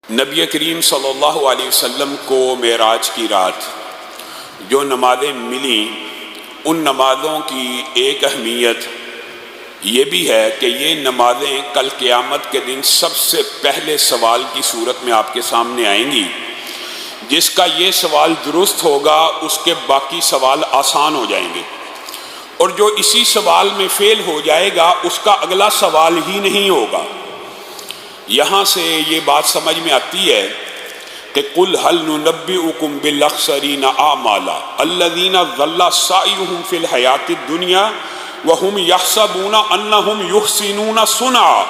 نبی کریم صلی اللہ علیہ وسلم کو معراج کی رات جو نمازیں ملیں، ان نمازوں کی ایک اہمیت یہ بھی ہے کہ یہ نمازیں کل قیامت کے دن سب سے پہلے سوال کی صورت میں آپ کے سامنے آئیں گی۔ جس کا یہ سوال درست ہوگا اس کے باقی سوال آسان ہو جائیں گے، اور جو اسی سوال میں فیل ہو جائے گا اس کا اگلا سوال ہی نہیں ہوگا۔ یہاں سے یہ بات سمجھ میں آتی ہے کہ قُلْ هَلْ نُنَبِّئُكُمْ بِالْأَخْسَرِينَ أَعْمَالًا الَّذِينَ ضَلَّ سَعْيُهُمْ فِي الْحَيَاةِ الدُّنْيَا وَهُمْ يَحْسَبُونَ أَنَّهُمْ يُحْسِنُونَ صُنْعًا۔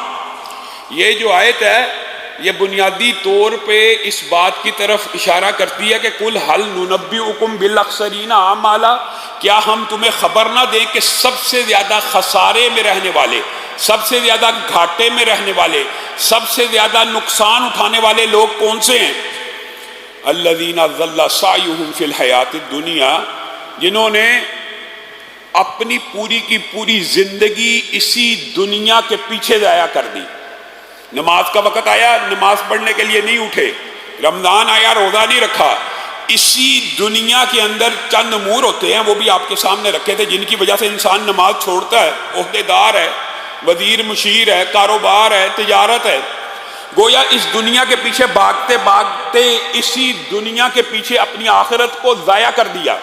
یہ جو آیت ہے یہ بنیادی طور پہ اس بات کی طرف اشارہ کرتی ہے کہ قُلْ هَلْ نُنَبِّئُكُمْ بِالْأَخْسَرِينَ أَعْمَالًا، کیا ہم تمہیں خبر نہ دیں کہ سب سے زیادہ خسارے میں رہنے والے، سب سے زیادہ گھاٹے میں رہنے والے، سب سے زیادہ نقصان اٹھانے والے لوگ کون سے ہیں؟ الذین ضل سعیہم فی الحیات الدنیا، جنہوں نے اپنی پوری کی پوری زندگی اسی دنیا کے پیچھے ضائع کر دی۔ نماز کا وقت آیا، نماز پڑھنے کے لیے نہیں اٹھے، رمضان آیا، روزہ نہیں رکھا، اسی دنیا کے اندر چند امور ہوتے ہیں وہ بھی آپ کے سامنے رکھے تھے جن کی وجہ سے انسان نماز چھوڑتا ہے۔ عہدے دار ہے، وزیر مشیر ہے، کاروبار ہے، تجارت ہے، گویا اس دنیا کے پیچھے بھاگتے بھاگتے اسی دنیا کے پیچھے اپنی آخرت کو ضائع کر دیا۔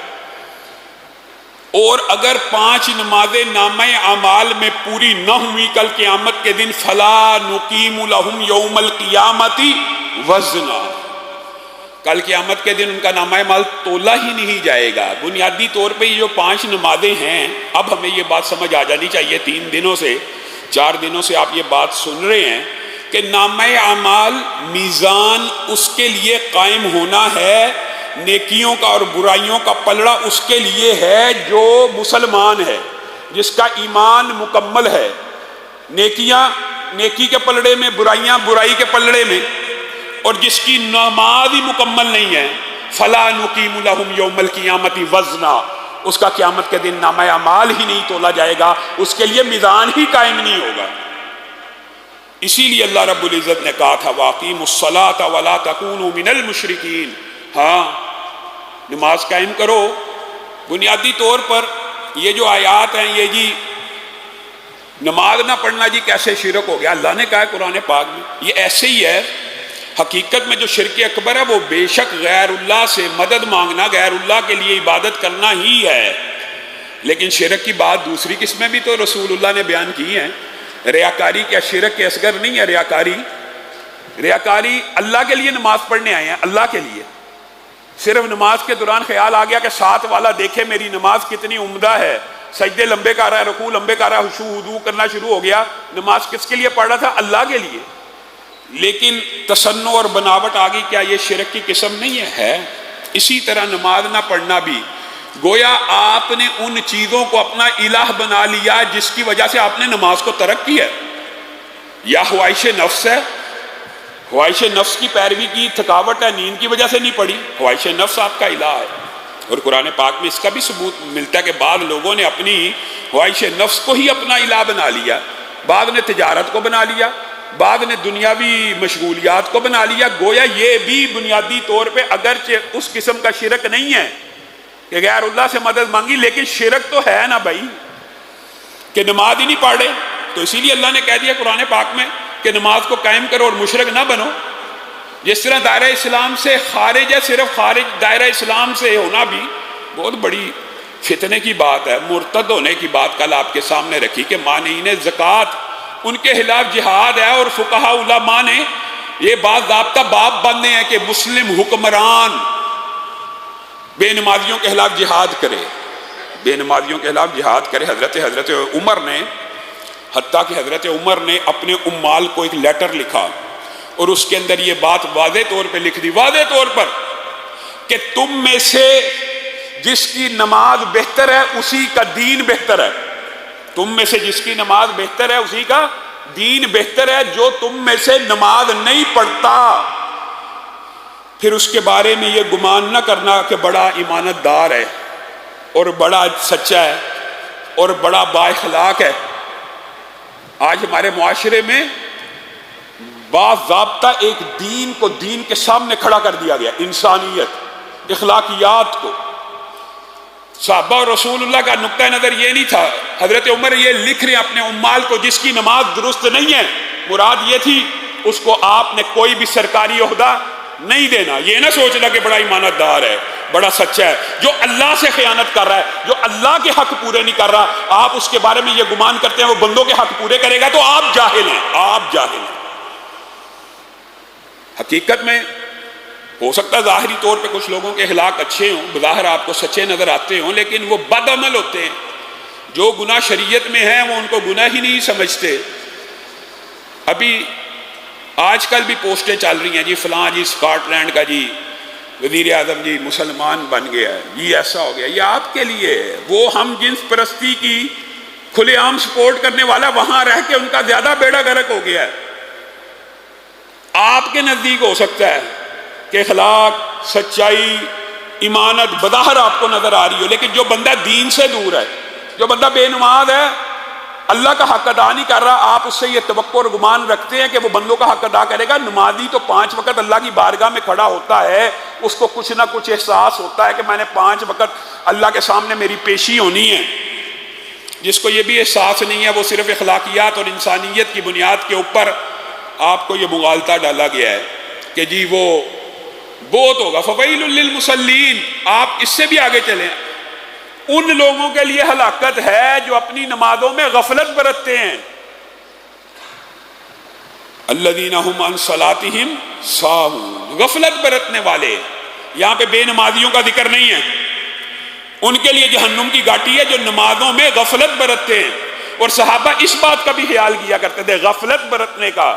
اور اگر 5 نمازیں نامہ اعمال میں پوری نہ ہوئی کل قیامت کے دن فلا نقیم لہم یوم القیامت وزنا، کل قیامت کے دن ان کا نامہ اعمال تولا ہی نہیں جائے گا۔ بنیادی طور پہ یہ جو 5 نمازیں ہیں، اب ہمیں یہ بات سمجھ آ جانی چاہیے، 3 دنوں سے 4 دنوں سے آپ یہ بات سن رہے ہیں کہ نامہ اعمال میزان اس کے لیے قائم ہونا ہے، نیکیوں کا اور برائیوں کا پلڑا اس کے لیے ہے جو مسلمان ہے، جس کا ایمان مکمل ہے۔ نیکیاں نیکی کے پلڑے میں، برائیاں برائی کے پلڑے میں، اور جس کی نماز ہی مکمل نہیں ہے فلا نقیم لہم یوم القیامت وزنا، اس کا قیامت کے دن نامہ اعمال ہی نہیں تولا جائے گا، اس کے لیے میزان ہی قائم نہیں ہوگا۔ اسی لیے اللہ رب العزت نے کہا تھا وَأَقِیمُوا الصَّلَاةَ وَلَا تَكُونُوا مِنَ الْمُشْرِکِینَ، ہاں نماز قائم کرو۔ بنیادی طور پر یہ جو آیات ہیں، یہ جی نماز نہ پڑھنا جی کیسے شرک ہو گیا، اللہ نے کہا ہے قرآن پاک میں، یہ ایسے ہی ہے۔ حقیقت میں جو شرک اکبر ہے وہ بے شک غیر اللہ سے مدد مانگنا، غیر اللہ کے لیے عبادت کرنا ہی ہے، لیکن شرک کی بات دوسری قسمیں بھی تو رسول اللہ نے بیان کی ہیں۔ ریاکاری کیا شرک کے اصغر نہیں ہے؟ ریاکاری اللہ کے لیے نماز پڑھنے آئے ہیں، اللہ کے لیے، صرف نماز کے دوران خیال آ گیا کہ ساتھ والا دیکھے میری نماز کتنی عمدہ ہے، سجدے لمبے کر رہا ہے، رکوع لمبے کر رہا ہے، خشوع وضو کرنا شروع ہو گیا، نماز کس کے لیے پڑھ رہا تھا؟ اللہ کے لیے۔ لیکن تصنع اور بناوٹ آ گئی، کیا یہ شرک کی قسم نہیں ہے؟ اسی طرح نماز نہ پڑھنا بھی گویا آپ نے ان چیزوں کو اپنا الہ بنا لیا جس کی وجہ سے آپ نے نماز کو ترک کیا ہے، یا خواہش نفس ہے، خواہش نفس کی پیروی کی، تھکاوٹ ہے، نیند کی وجہ سے نہیں پڑھی، خواہش نفس آپ کا الہ ہے۔ اور قرآن پاک میں اس کا بھی ثبوت ملتا ہے کہ بعض لوگوں نے اپنی خواہش نفس کو ہی اپنا الہ بنا لیا، بعض نے تجارت کو بنا لیا، بعض نے دنیاوی مشغولیات کو بنا لیا۔ گویا یہ بھی بنیادی طور پہ اگرچہ اس قسم کا شرک نہیں ہے کہ غیر اللہ سے مدد مانگی، لیکن شرک تو ہے نا بھائی کہ نماز ہی نہیں پڑھے۔ تو اسی لیے اللہ نے کہہ دیا قرآن پاک میں کہ نماز کو قائم کرو اور مشرک نہ بنو۔ جس طرح دائرہ اسلام سے خارج ہے، صرف خارج دائرہ اسلام سے ہونا بھی بہت بڑی فتنے کی بات ہے، مرتد ہونے کی بات کل آپ کے سامنے رکھی کہ مانعین زکوٰۃ ان کے خلاف جہاد ہے، اور فقہاء علماء نے یہ بات ضابطہ باب باندھے ہیں کہ مسلم حکمران بے نمازیوں کے خلاف جہاد کرے، بے نمازیوں کے خلاف جہاد کرے۔ حضرت عمر نے، حتیٰ کہ حضرت عمر نے اپنے عمال کو ایک لیٹر لکھا اور اس کے اندر یہ بات واضح طور پہ لکھ دی، واضح طور پر، کہ تم میں سے جس کی نماز بہتر ہے اسی کا دین بہتر ہے، تم میں سے جس کی نماز بہتر ہے اسی کا دین بہتر ہے، جو تم میں سے نماز نہیں پڑھتا پھر اس کے بارے میں یہ گمان نہ کرنا کہ بڑا ایمانت دار ہے اور بڑا سچا ہے اور بڑا با اخلاق ہے۔ آج ہمارے معاشرے میں باضابطہ ایک دین کو دین کے سامنے کھڑا کر دیا گیا، انسانیت، اخلاقیات کو۔ صحابہ اور رسول اللہ کا نقطہ نظر یہ نہیں تھا، حضرت عمر یہ لکھ رہے ہیں اپنے عمال کو جس کی نماز درست نہیں ہے، مراد یہ تھی اس کو آپ نے کوئی بھی سرکاری عہدہ نہیں دینا۔ یہ نہ سوچنا کہ بڑا ایمانت دار ہے، بڑا سچا ہے، جو اللہ سے خیانت کر رہا ہے، جو اللہ کے حق پورے نہیں کر رہا، آپ اس کے بارے میں یہ گمان کرتے ہیں وہ بندوں کے حق پورے کرے گا، تو آپ جاہل ہیں، آپ جاہل ہیں۔ حقیقت میں ہو سکتا ہے ظاہری طور پہ کچھ لوگوں کے اخلاق اچھے ہوں، بظاہر آپ کو سچے نظر آتے ہوں، لیکن وہ بد عمل ہوتے ہیں۔ جو گناہ شریعت میں ہیں وہ ان کو گناہ ہی نہیں سمجھتے۔ ابھی آج کل بھی پوسٹیں چل رہی ہیں، جی فلاں جی اسکاٹ لینڈ کا جی وزیر اعظم جی مسلمان بن گیا ہے، یہ ایسا ہو گیا، یہ آپ کے لیے ہے۔ وہ ہم جنس پرستی کی کھلے عام سپورٹ کرنے والا وہاں رہ کے ان کا زیادہ بیڑا غرق ہو گیا ہے۔ آپ کے نزدیک ہو سکتا ہے کہ اخلاق، سچائی، ایمانت بظاہر آپ کو نظر آ رہی ہو، لیکن جو بندہ دین سے دور ہے، جو بندہ بے نماز ہے، اللہ کا حق ادا نہیں کر رہا، آپ اس سے یہ توقع اور گمان رکھتے ہیں کہ وہ بندوں کا حق ادا کرے گا۔ نمازی تو 5 وقت اللہ کی بارگاہ میں کھڑا ہوتا ہے، اس کو کچھ نہ کچھ احساس ہوتا ہے کہ میں نے 5 وقت اللہ کے سامنے میری پیشی ہونی ہے۔ جس کو یہ بھی احساس نہیں ہے وہ صرف اخلاقیات اور انسانیت کی بنیاد کے اوپر آپ کو یہ مغالطہ ڈالا گیا ہے کہ جی وہ بہت ہوگا، فویل للمصلین۔ آپ اس سے بھی آگے چلیں، ان لوگوں کے لیے ہلاکت ہے جو اپنی نمازوں میں غفلت برتتے ہیں۔ الذین هم عن صلاتهم ساہون، غفلت برتنے والے۔ یہاں پہ بے نمازیوں کا ذکر نہیں ہے، ان کے لیے جہنم کی گھاٹی ہے جو نمازوں میں غفلت برتتے ہیں۔ اور صحابہ اس بات کا بھی خیال کیا کرتے تھے، غفلت برتنے کا۔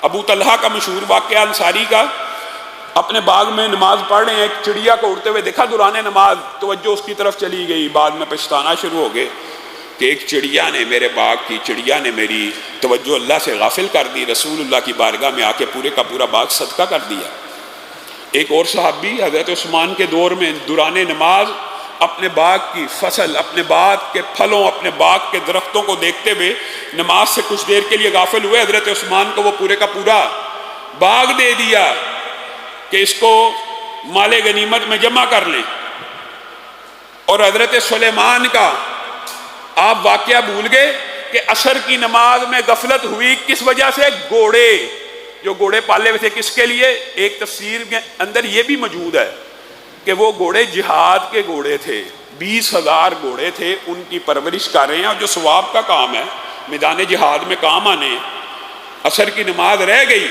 ابو طلحہ کا مشہور واقعہ انصاری کا، اپنے باغ میں نماز پڑھ رہے ہیں، ایک چڑیا کو اڑتے ہوئے دیکھا دوران نماز، توجہ اس کی طرف چلی گئی، بعد میں پچھتانا شروع ہو گئے کہ ایک چڑیا نے میرے باغ کی چڑیا نے میری توجہ اللہ سے غافل کر دی، رسول اللہ کی بارگاہ میں آ کے پورے کا پورا باغ صدقہ کر دیا۔ ایک اور صحابی حضرت عثمان کے دور میں دوران نماز اپنے باغ کی فصل، اپنے باغ کے پھلوں، اپنے باغ کے درختوں کو دیکھتے ہوئے نماز سے کچھ دیر کے لیے غافل ہوئے، حضرت عثمان کو وہ پورے کا پورا باغ دے دیا کہ اس کو مال غنیمت میں جمع کر لیں۔ اور حضرت سلیمان کا آپ واقعہ بھول گئے کہ عصر کی نماز میں غفلت ہوئی کس وجہ سے؟ گھوڑے، جو گھوڑے پالے ہوئے تھے کس کے لیے؟ ایک تفسیر کے اندر یہ بھی موجود ہے کہ وہ گھوڑے جہاد کے گھوڑے تھے، 20,000 گھوڑے تھے، ان کی پرورش کر رہے ہیں، اور جو ثواب کا کام ہے میدان جہاد میں کام آنے، عصر کی نماز رہ گئی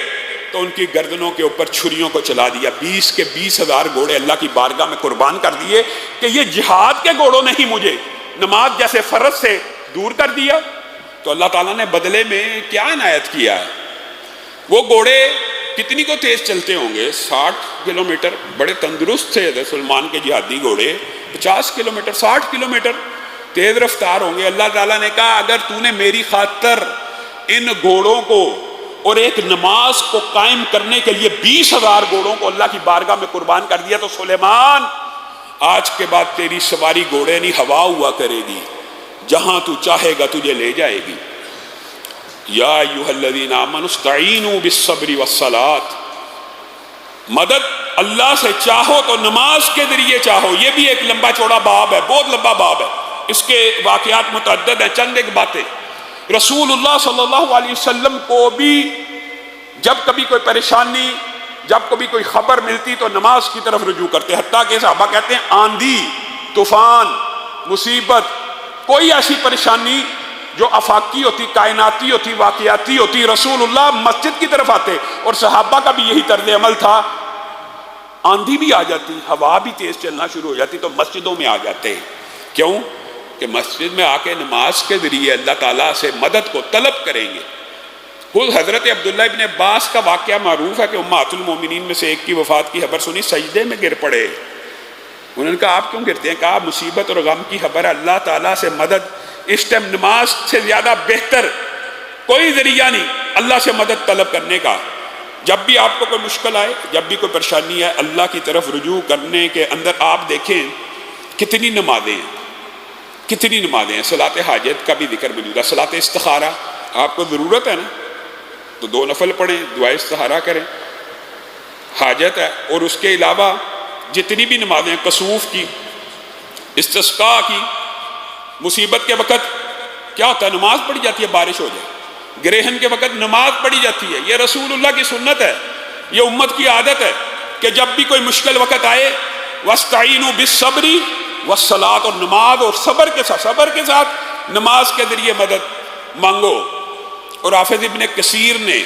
تو ان کی گردنوں کے اوپر چھریوں کو چلا دیا۔ 20 کے 20,000 گھوڑے اللہ کی بارگاہ میں قربان کر دیے کہ یہ جہاد کے گھوڑوں نے ہی مجھے نماز جیسے فرض سے دور کر دیا۔ تو اللہ تعالیٰ نے بدلے میں کیا عنایت کیا ہے؟ وہ گھوڑے کتنی کو تیز چلتے ہوں گے؟ 60 کلومیٹر، بڑے تندرست تھے سلمان کے جہادی گھوڑے، 50 کلومیٹر، 60 کلومیٹر تیز رفتار ہوں گے۔ اللہ تعالیٰ نے کہا اگر تو نے میری خاطر ان گھوڑوں کو اور ایک نماز کو قائم کرنے کے لیے 20,000 گھوڑوں کو اللہ کی بارگاہ میں قربان کر دیا تو سلیمان آج کے بعد تیری سواری گھوڑے نہیں ہوا ہوا کرے گی، جہاں تو چاہے گا تجھے لے جائے گی۔ یا ایھا الذین آمنوا استعینوا بالصبر والصلاۃ، مدد اللہ سے چاہو تو نماز کے ذریعے چاہو۔ یہ بھی ایک لمبا چوڑا باب ہے، بہت لمبا باب ہے، اس کے واقعات متعدد ہیں۔ چند ایک باتیں، رسول اللہ صلی اللہ علیہ وسلم کو بھی جب کبھی کوئی پریشانی، جب کبھی کوئی خبر ملتی تو نماز کی طرف رجوع کرتے، حتیٰ کہ صحابہ کہتے ہیں آندھی، طوفان، مصیبت، کوئی ایسی پریشانی جو آفاقی ہوتی، کائناتی ہوتی، واقعاتی ہوتی، رسول اللہ مسجد کی طرف آتے۔ اور صحابہ کا بھی یہی طرز عمل تھا، آندھی بھی آ جاتی، ہوا بھی تیز چلنا شروع ہو جاتی تو مسجدوں میں آ جاتے۔ کیوں؟ کہ مسجد میں آ کے نماز کے ذریعے اللہ تعالیٰ سے مدد کو طلب کریں گے۔ خود حضرت عبداللہ ابن عباس کا واقعہ معروف ہے کہ امہات المومنین میں سے ایک کی وفات کی خبر سنی، سجدے میں گر پڑے۔ انہوں نے کہا آپ کیوں گرتے ہیں؟ کہا مصیبت اور غم کی خبر ہے، اللہ تعالیٰ سے مدد اس ٹائم نماز سے زیادہ بہتر کوئی ذریعہ نہیں اللہ سے مدد طلب کرنے کا۔ جب بھی آپ کو کوئی مشکل آئے، جب بھی کوئی پریشانی ہے، اللہ کی طرف رجوع کرنے کے اندر آپ دیکھیں کتنی نمازیں ہیں، کتنی نمازیں ہیں۔ صلاۃ حاجت کا بھی ذکر موجود ہے، صلاۃ استخارہ، آپ کو ضرورت ہے نا، تو 2 نفل پڑھیں، دعائے استخارہ کریں، حاجت ہے۔ اور اس کے علاوہ جتنی بھی نمازیں، کسوف کی، استسقاء کی، مصیبت کے وقت کیا ہوتا ہے، نماز پڑھی جاتی ہے، بارش ہو جائے، گرہن کے وقت نماز پڑھی جاتی ہے۔ یہ رسول اللہ کی سنت ہے، یہ امت کی عادت ہے کہ جب بھی کوئی مشکل وقت آئے وَاسْتَعِينُوا بِالصَّبْرِ وَالصَّلَاةِ، اور نماز اور صبر کے ساتھ نماز کے ذریعے مدد مانگو۔ اور حافظ ابن کثیر نے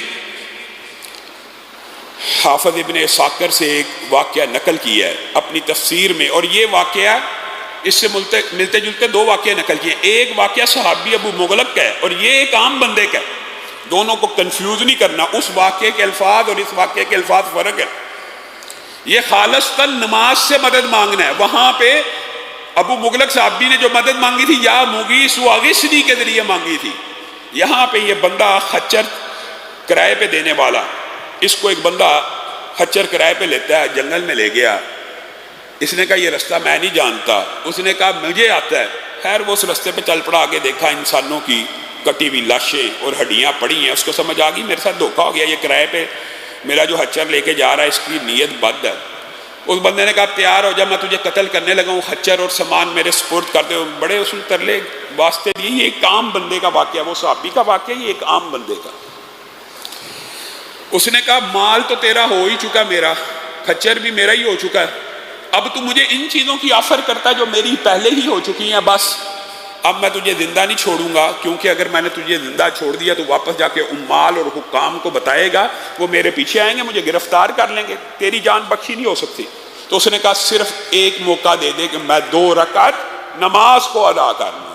حافظ ابن عساکر سے ایک واقعہ نقل کیا ہے اپنی تفسیر میں، اور یہ واقعہ اس سے ملتے جلتے 2 واقعہ نقل کیے۔ ایک واقعہ صحابی ابو مغلق کا ہے اور یہ ایک عام بندے کا ہے، دونوں کو کنفیوز نہیں کرنا، اس واقعے کے الفاظ اور اس واقعے کے الفاظ فرق ہے۔ یہ خالصتاً نماز سے مدد مانگنا ہے۔ وہاں پہ ابو مغلق صحابی نے جو مدد مانگی تھی یا مغیث واغثنی کے ذریعے مانگی تھی، یہاں پہ یہ بندہ خچر کرائے پہ دینے والا، اس کو ایک بندہ خچر کرائے پہ لیتا ہے، جنگل میں لے گیا، اس نے کہا یہ رستہ میں نہیں جانتا، اس نے کہا مجھے آتا ہے، خیر وہ اس رستے پہ چل پڑا، آگے دیکھا انسانوں کی کٹی ہوئی لاشیں اور ہڈیاں پڑی ہیں، اس کو سمجھ آ گئی میرے ساتھ دھوکہ ہو گیا، یہ کرائے پہ میرا جو خچر لے کے جا رہا ہے اس کی نیت بد ہے۔ اس بندے نے کہا تیار ہو جا، میں تجھے قتل کرنے لگا ہوں، خچر اور سامان میرے سپرد کر دے۔ بڑے اصول ترلے واسطے دیے، یہ ایک عام بندے کا واقعہ، وہ صحابی کا واقعہ، یہ ایک عام بندے کا۔ اس نے کہا مال تو تیرا ہو ہی چکا، میرا خچر بھی میرا ہی ہو چکا ہے، اب تو مجھے ان چیزوں کی آفر کرتا ہے جو میری پہلے ہی ہو چکی ہیں، بس اب میں تجھے زندہ نہیں چھوڑوں گا، کیونکہ اگر میں نے تجھے زندہ چھوڑ دیا تو واپس جا کے عمال اور حکام کو بتائے گا، وہ میرے پیچھے آئیں گے، مجھے گرفتار کر لیں گے، تیری جان بخشی نہیں ہو سکتی۔ تو اس نے کہا صرف ایک موقع دے دے کہ میں 2 رکعت نماز کو ادا کر لوں۔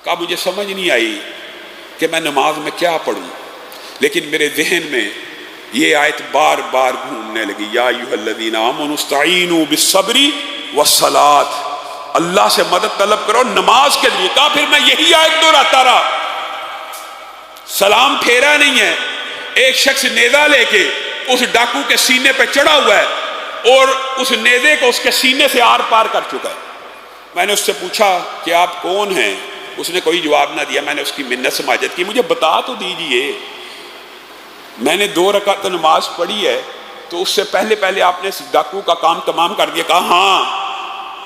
کہا مجھے سمجھ نہیں آئی کہ میں نماز میں کیا پڑھوں، لیکن میرے ذہن میں یہ آیت بار بار گھومنے لگی، یا ایھا الذین آمنوا استعینوا بالصبر والصلاۃ، اللہ سے مدد طلب کرو نماز کے لیے۔ کہا پھر میں یہی آیت دہراتا رہا، سلام پھیرا نہیں ہے، ایک شخص نیزہ لے کے اس ڈاکو کے سینے پہ چڑھا ہوا ہے اور اس نیزے کو اس کے سینے سے آر پار کر چکا ہے۔ میں نے اس سے پوچھا کہ آپ کون ہیں، اس نے کوئی جواب نہ دیا۔ میں نے اس کی منت سماجت کی، مجھے بتا تو دیجئے، میں نے 2 رکعت نماز پڑھی ہے، تو اس سے پہلے آپ نے اس ڈاکو کا کام تمام کر دیا۔ کہا ہاں،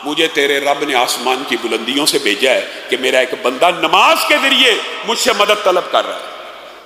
مجھے تیرے رب نے آسمان کی بلندیوں سے بھیجا ہے کہ میرا ایک بندہ نماز کے ذریعے مجھ سے مدد طلب کر رہا ہے۔